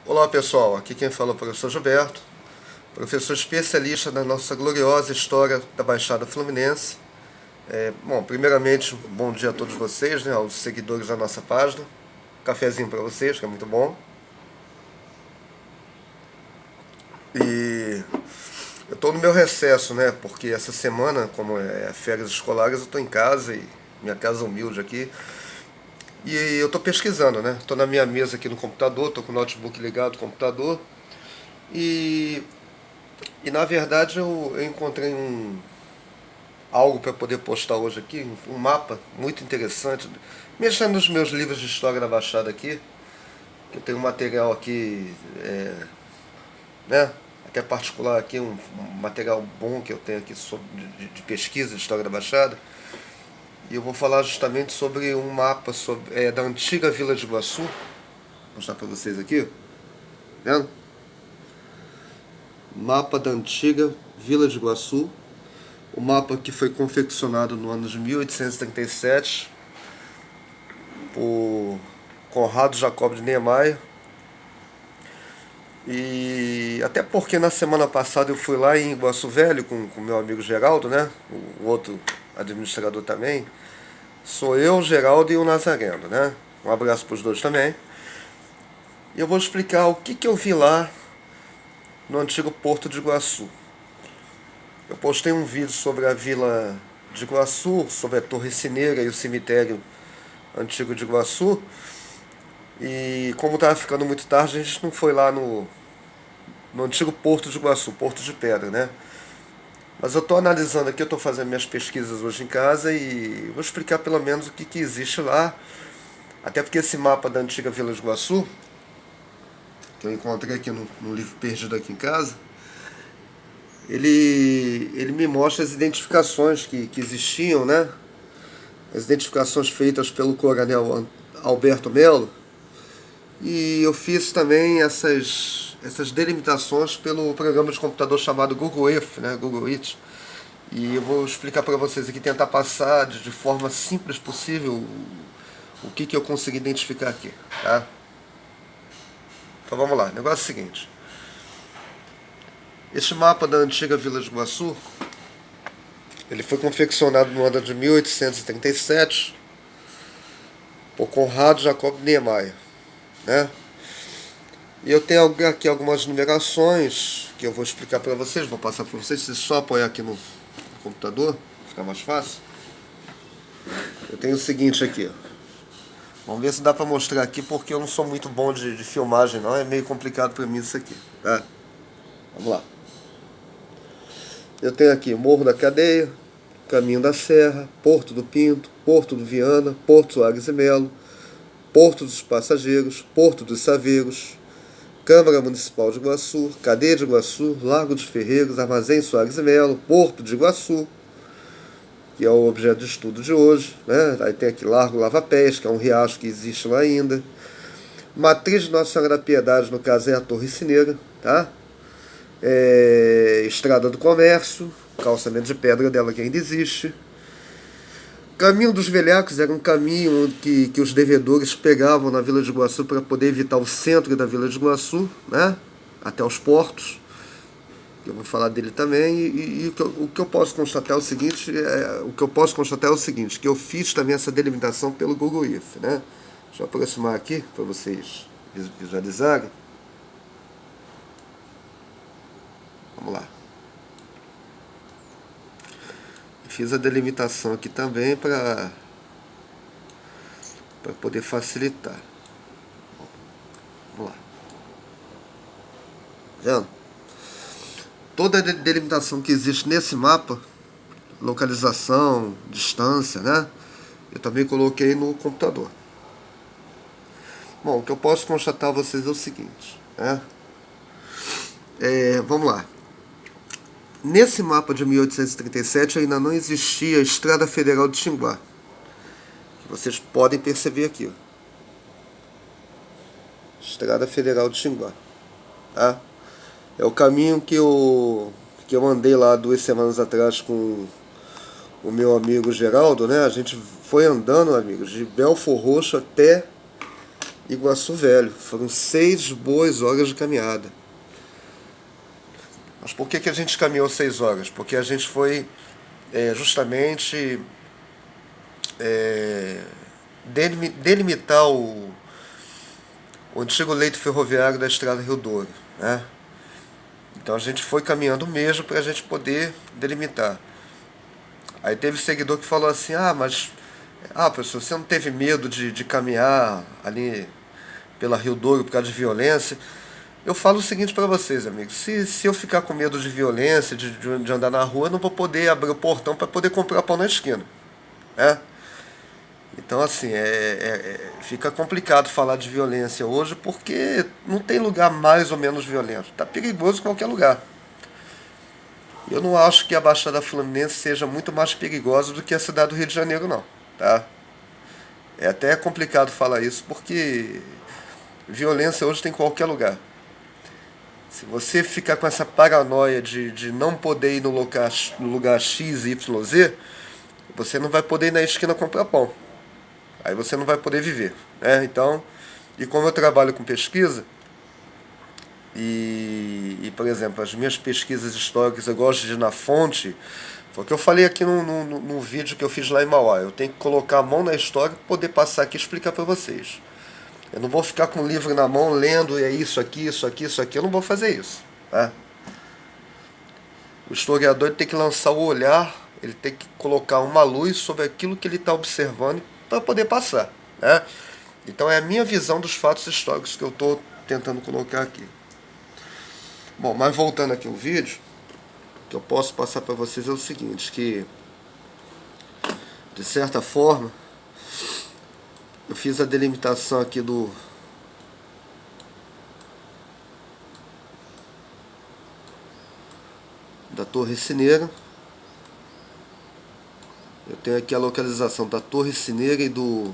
Olá pessoal, aqui quem fala é o professor Gilberto, professor especialista na nossa gloriosa história da Baixada Fluminense. Primeiramente, bom dia a todos vocês, né, aos seguidores da nossa página. Cafezinho para vocês, que é muito bom. E eu estou no meu recesso, né, porque essa semana, como é férias escolares, eu estou em casa, e minha casa humilde aqui. E eu estou pesquisando, né? Estou na minha mesa aqui no computador, estou com o notebook ligado no computador. E, e na verdade eu encontrei algo para poder postar hoje aqui, um mapa muito interessante. Mexendo nos meus livros de história da Baixada aqui, que eu tenho um material aqui, né? Até particular aqui, um material bom que eu tenho aqui de pesquisa de história da Baixada. E eu vou falar justamente sobre um mapa da antiga Vila de Iguaçu. Vou mostrar para vocês aqui. Tá vendo? Mapa da antiga Vila de Iguaçu. O mapa que foi confeccionado no ano de 1837 por Conrado Jacob de Niemeyer. E até porque na semana passada eu fui lá em Iguaçu Velho com o meu amigo Geraldo, né? O outro administrador também. Sou eu, Geraldo e o Nazareno, né? Um abraço para os dois também. E eu vou explicar o que eu vi lá no antigo Porto de Iguaçu. Eu postei um vídeo sobre a Vila de Iguaçu, sobre a Torre Cineira e o cemitério antigo de Iguaçu. E como estava ficando muito tarde, a gente não foi lá no antigo Porto de Iguaçu, Porto de Pedra, né? Mas eu estou analisando aqui, eu estou fazendo minhas pesquisas hoje em casa e vou explicar pelo menos o que existe lá. Até porque esse mapa da antiga Vila de Iguaçu, que eu encontrei aqui no livro perdido aqui em casa, ele me mostra as identificações que existiam, né? As identificações feitas pelo coronel Alberto Melo. E eu fiz também essas delimitações pelo programa de computador chamado Google Earth, né? Google Earth. E eu vou explicar para vocês aqui, tentar passar de forma simples possível o que eu consegui identificar aqui, tá? Então vamos lá, o negócio é o seguinte. Este mapa da antiga Vila de Iguaçu, ele foi confeccionado no ano de 1837 por Conrado Jacob Niemeyer, né? E eu tenho aqui algumas numerações que eu vou explicar para vocês, vou passar para vocês, se só apoiar aqui no computador, fica mais fácil. Eu tenho o seguinte aqui, ó. Vamos ver se dá para mostrar aqui, porque eu não sou muito bom de filmagem não, é meio complicado para mim isso aqui, tá? Vamos lá. Eu tenho aqui Morro da Cadeia, Caminho da Serra, Porto do Pinto, Porto do Viana, Porto Soares e Melo, Porto dos Passageiros, Porto dos Saveiros, Câmara Municipal de Iguaçu, Cadeia de Iguaçu, Largo dos Ferreiros, Armazém Soares e Melo, Porto de Iguaçu, que é o objeto de estudo de hoje, né? Aí tem aqui Largo Lava Pés, que é um riacho que existe lá ainda. Matriz de Nossa Senhora da Piedade, no caso é a Torre Cineira, tá? Estrada do Comércio, calçamento de pedra dela que ainda existe. Caminho dos Velhacos era um caminho que os devedores pegavam na Vila de Iguaçu para poder evitar o centro da Vila de Iguaçu, né? Até os portos. Eu vou falar dele também. E o que eu posso constatar é o seguinte, que eu fiz também essa delimitação pelo Google Earth, né? Deixa eu aproximar aqui para vocês visualizarem. Vamos lá. Fiz a delimitação aqui também para poder facilitar. Vamos lá. Vendo? Toda a delimitação que existe nesse mapa, localização, distância, né? Eu também coloquei no computador. Bom, o que eu posso constatar a vocês é o seguinte, né? Vamos lá. Nesse mapa de 1837 ainda não existia a Estrada Federal de Tinguá, que vocês podem perceber aqui, ó. Estrada Federal de Tinguá, tá? É o caminho que eu andei lá 2 semanas atrás com o meu amigo Geraldo, né? A gente foi andando, amigos, de Belfor Roxo Iguaçu Velho. Foram 6 boas horas de caminhada. Mas por que a gente caminhou 6 horas? Porque a gente foi justamente delimitar o antigo leito ferroviário da estrada Rio Douro, né? Então a gente foi caminhando mesmo para a gente poder delimitar. Aí teve seguidor que falou assim, professor, você não teve medo de caminhar ali pela Rio Douro por causa de violência? Eu falo o seguinte para vocês, amigos, se eu ficar com medo de violência, de andar na rua, eu não vou poder abrir o portão para poder comprar pão na esquina, né? Então, assim, fica complicado falar de violência hoje porque não tem lugar mais ou menos violento. Tá perigoso em qualquer lugar. Eu não acho que a Baixada Fluminense seja muito mais perigosa do que a cidade do Rio de Janeiro, não. Tá? É até complicado falar isso porque violência hoje tem em qualquer lugar. Se você ficar com essa paranoia de não poder ir no lugar X, Y, Z, você não vai poder ir na esquina comprar pão. Aí você não vai poder viver, né? Então, e como eu trabalho com pesquisa, por exemplo, as minhas pesquisas históricas, eu gosto de ir na fonte, foi o que eu falei aqui no vídeo que eu fiz lá em Mauá. Eu tenho que colocar a mão na história para poder passar aqui e explicar para vocês. Eu não vou ficar com o livro na mão lendo, e é isso aqui, isso aqui, isso aqui. Eu não vou fazer isso, tá? O historiador tem que lançar o olhar, ele tem que colocar uma luz sobre aquilo que ele está observando para poder passar, né? Então é a minha visão dos fatos históricos que eu estou tentando colocar aqui. Bom, mas voltando aqui ao vídeo, o que eu posso passar para vocês é o seguinte, que de certa forma eu fiz a delimitação aqui da Torre Cineira. Eu tenho aqui a localização da Torre Cineira e do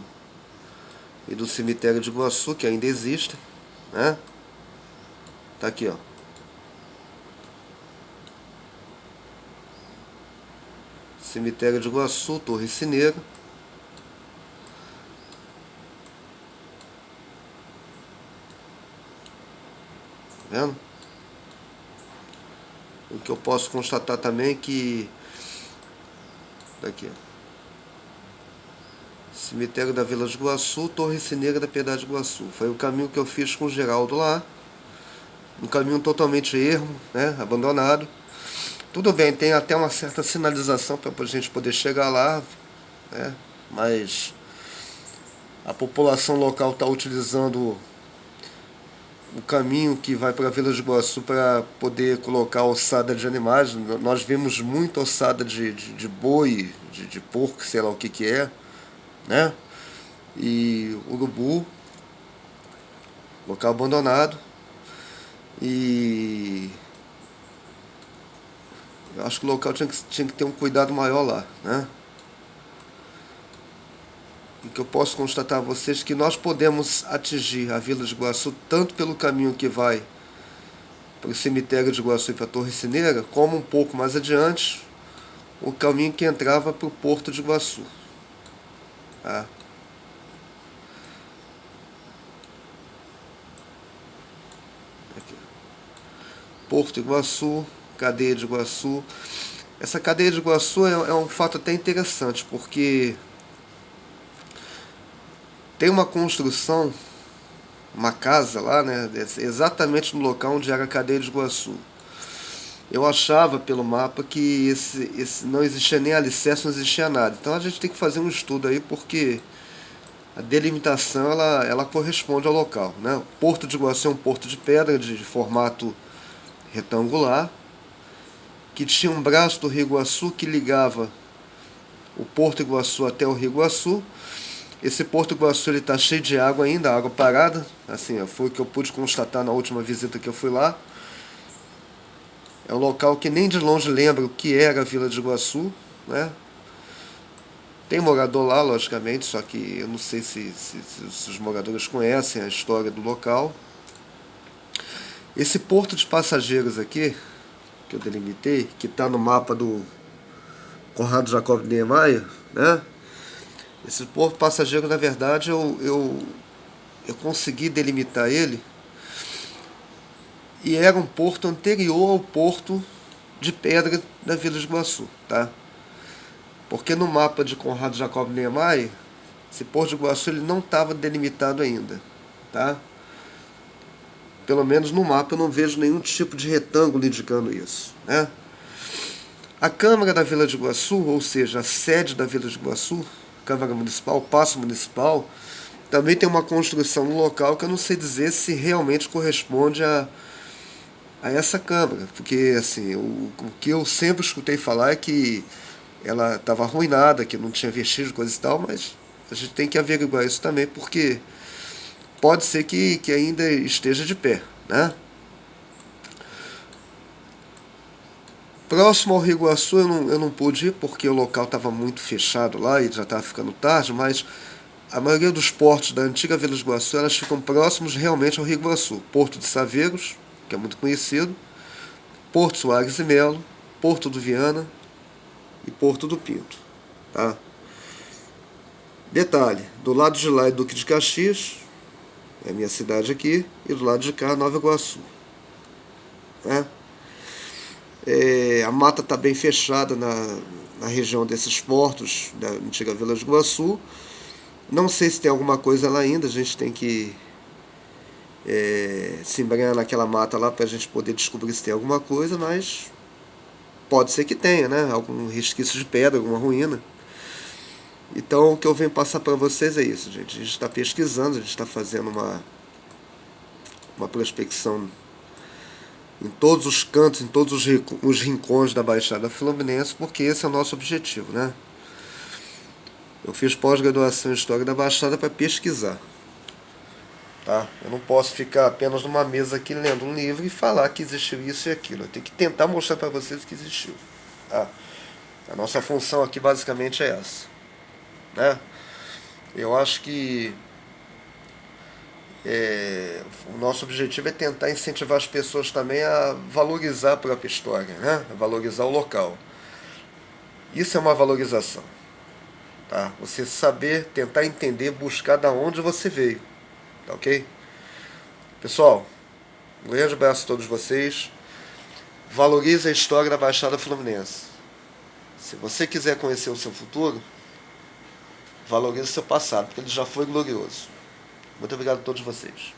cemitério de Iguaçu, que ainda existe, né? Tá aqui, ó. Cemitério de Iguaçu, Torre Cineira. Tá vendo? O que eu posso constatar também é que... Tá aqui, ó. Cemitério da Vila de Iguaçu, Torre Cineira da Piedade de Iguaçu. Foi o caminho que eu fiz com o Geraldo lá. Um caminho totalmente ermo, né? Abandonado. Tudo bem, tem até uma certa sinalização para a gente poder chegar lá, né? Mas a população local está utilizando o caminho que vai para a Vila de Iguaçu para poder colocar ossada de animais. Nós vimos muita ossada de boi, de porco, sei lá o que é, né? E urubu, local abandonado. E eu acho que o local tinha que ter um cuidado maior lá, né? E que eu posso constatar a vocês que nós podemos atingir a Vila de Iguaçu tanto pelo caminho que vai para o cemitério de Iguaçu e para a Torre Cineira, como um pouco mais adiante, o caminho que entrava para o Porto de Iguaçu. Tá? Aqui. Porto de Iguaçu, cadeia de Iguaçu. Essa cadeia de Iguaçu é um fato até interessante, porque tem uma construção, uma casa lá, né, exatamente no local onde era a cadeia de Iguaçu. Eu achava pelo mapa que esse não existia nem alicerce, não existia nada. Então a gente tem que fazer um estudo aí, porque a delimitação ela corresponde ao local, né? O Porto de Iguaçu é um porto de pedra de formato retangular, que tinha um braço do Rio Iguaçu que ligava o Porto Iguaçu até o Rio Iguaçu. Esse Porto Iguaçu está cheio de água ainda, água parada. Assim, foi o que eu pude constatar na última visita que eu fui lá. É um local que nem de longe lembra o que era a Vila de Iguaçu, né? Tem morador lá, logicamente, só que eu não sei se os moradores conhecem a história do local. Esse porto de passageiros aqui, que eu delimitei, que está no mapa do Conrado Jacob Niemeyer, né? Esse porto passageiro, na verdade, eu eu consegui delimitar ele, e era um porto anterior ao porto de pedra da Vila de Iguaçu, tá? Porque no mapa de Conrado Jacob Niemeyer, esse porto de Iguaçu ele não estava delimitado ainda, tá? Pelo menos no mapa eu não vejo nenhum tipo de retângulo indicando isso, né? A Câmara da Vila de Iguaçu, ou seja, a sede da Vila de Iguaçu, Câmara Municipal, Paço Municipal, também tem uma construção no local que eu não sei dizer se realmente corresponde a essa Câmara, porque assim, o que eu sempre escutei falar é que ela estava arruinada, que não tinha vestígio, coisa e tal, mas a gente tem que averiguar isso também, porque pode ser que ainda esteja de pé, né? Próximo ao Rio Iguaçu eu não pude ir porque o local estava muito fechado lá e já estava ficando tarde, mas a maioria dos portos da antiga Vila de Iguaçu elas ficam próximos realmente ao Rio Iguaçu. Porto de Saveiros, que é muito conhecido, Porto Soares e Melo, Porto do Viana e Porto do Pinto. Tá? Detalhe, do lado de lá é Duque de Caxias, é a minha cidade aqui, e do lado de cá Nova Iguaçu. Né? A mata está bem fechada na região desses portos da antiga Vila de Iguaçu. Não sei se tem alguma coisa lá ainda, a gente tem que se embrenhar naquela mata lá para a gente poder descobrir se tem alguma coisa, mas pode ser que tenha, né? Algum resquício de pedra, alguma ruína. Então o que eu venho passar para vocês é isso, gente. A gente está pesquisando, a gente está fazendo uma prospecção em todos os cantos, em todos os rincões da Baixada Fluminense, porque esse é o nosso objetivo, né? Eu fiz pós-graduação em História da Baixada para pesquisar. Tá? Eu não posso ficar apenas numa mesa aqui lendo um livro e falar que existiu isso e aquilo. Eu tenho que tentar mostrar para vocês que existiu. Tá? A nossa função aqui basicamente é essa. Né? Eu acho que o nosso objetivo é tentar incentivar as pessoas também a valorizar a própria história, né? A valorizar o local. Isso é uma valorização. Tá? Você saber, tentar entender, buscar da onde você veio. Tá ok? Pessoal, um grande abraço a todos vocês. Valorize a história da Baixada Fluminense. Se você quiser conhecer o seu futuro, valorize o seu passado, porque ele já foi glorioso. Muito obrigado a todos vocês.